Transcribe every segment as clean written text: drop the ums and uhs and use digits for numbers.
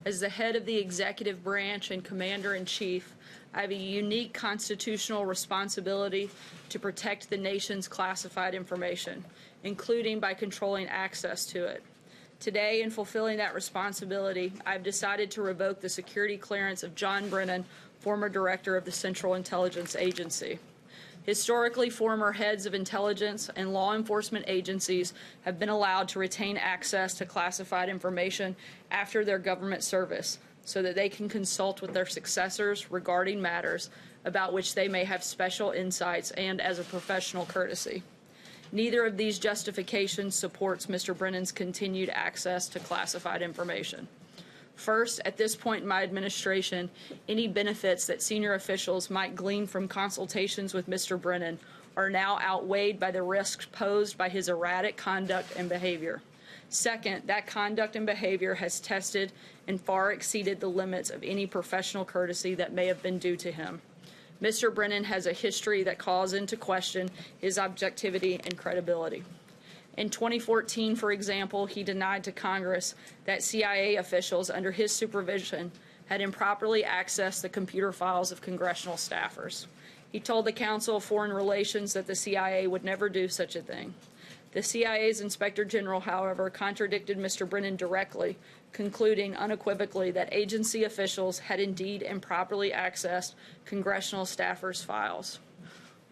As the head of the executive branch and commander-in-chief, I have a unique constitutional responsibility to protect the nation's classified information, including by controlling access to it. Today, in fulfilling that responsibility, I've decided to revoke the security clearance of John Brennan, former director of the Central Intelligence Agency. Historically, former heads of intelligence and law enforcement agencies have been allowed to retain access to classified information after their government service so that they can consult with their successors regarding matters about which they may have special insights and as a professional courtesy. Neither of these justifications supports Mr. Brennan's continued access to classified information. First, at this point in my administration, any benefits that senior officials might glean from consultations with Mr. Brennan are now outweighed by the risks posed by his erratic conduct and behavior. Second, that conduct and behavior has tested and far exceeded the limits of any professional courtesy that may have been due to him. Mr. Brennan has a history that calls into question his objectivity and credibility. In 2014, for example, he denied to Congress that CIA officials under his supervision had improperly accessed the computer files of congressional staffers. He told the Council of Foreign Relations that the CIA would never do such a thing. The CIA's Inspector General, however, contradicted Mr. Brennan directly, concluding unequivocally that agency officials had indeed improperly accessed congressional staffers' files.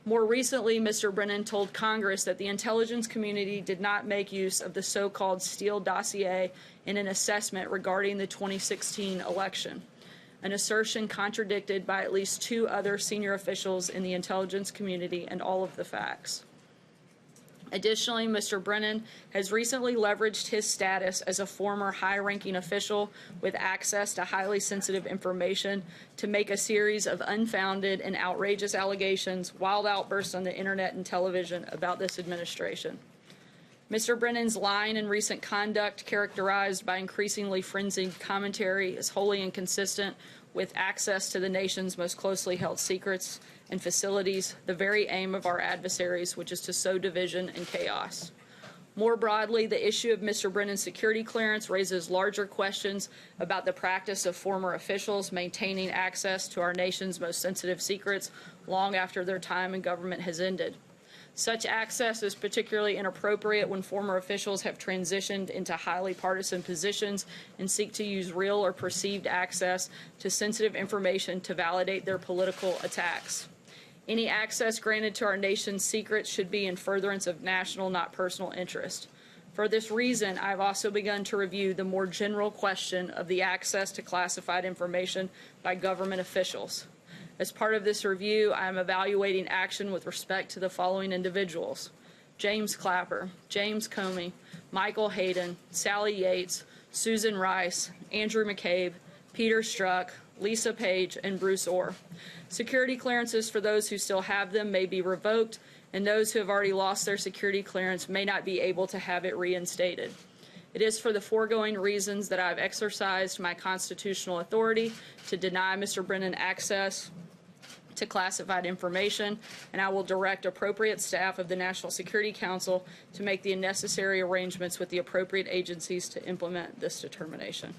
More recently, Mr. Brennan told Congress that the intelligence community did not make use of the so-called Steele dossier in an assessment regarding the 2016 election, an assertion contradicted by at least two other senior officials in the intelligence community and all of the facts. Additionally, Mr. Brennan has recently leveraged his status as a former high-ranking official with access to highly sensitive information to make a series of unfounded and outrageous allegations, wild outbursts on the internet and television about this administration. Mr. Brennan's lying and recent conduct, characterized by increasingly frenzied commentary, is wholly inconsistent with access to the nation's most closely held secrets and facilities, the very aim of our adversaries, which is to sow division and chaos. More broadly, the issue of Mr. Brennan's security clearance raises larger questions about the practice of former officials maintaining access to our nation's most sensitive secrets long after their time in government has ended. Such access is particularly inappropriate when former officials have transitioned into highly partisan positions and seek to use real or perceived access to sensitive information to validate their political attacks. Any access granted to our nation's secrets should be in furtherance of national, not personal interest. For this reason, I have also begun to review the more general question of the access to classified information by government officials. As part of this review, I am evaluating action with respect to the following individuals: James Clapper, James Comey, Michael Hayden, Sally Yates, Susan Rice, Andrew McCabe, Peter Strzok, Lisa Page, and Bruce Orr. Security clearances for those who still have them may be revoked, and those who have already lost their security clearance may not be able to have it reinstated. It is for the foregoing reasons that I have exercised my constitutional authority to deny Mr. Brennan access to classified information, and I will direct appropriate staff of the National Security Council to make the necessary arrangements with the appropriate agencies to implement this determination.